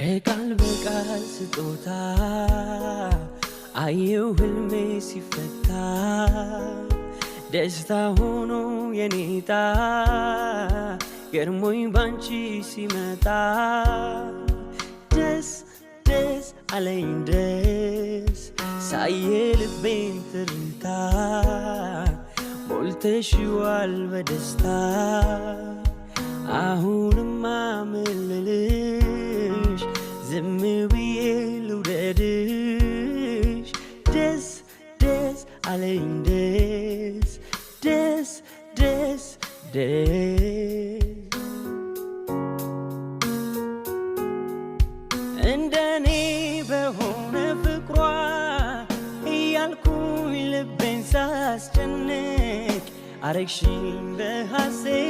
በቃል በቃል ስጦታ አየው ህልሜ ሲፈታ ደስታ ሆኖ የኔታ ገርሞኝ ባንቺ ሲመጣ ደስ ደስ አለኝ ደስ ሳየ ልቤን ትርታ ሞልተሽዋል በደስታ አሁንማ ምልልሽ ዝም ብዬ ልውደድሽ ደስ ደስ አለኝ ደስ ደስ ደስ ደስ እንደኔ በሆነ ፍቅሯ እያልኩኝ ልቤን ሳስጨንቅ አረግሽኝ በሐሴት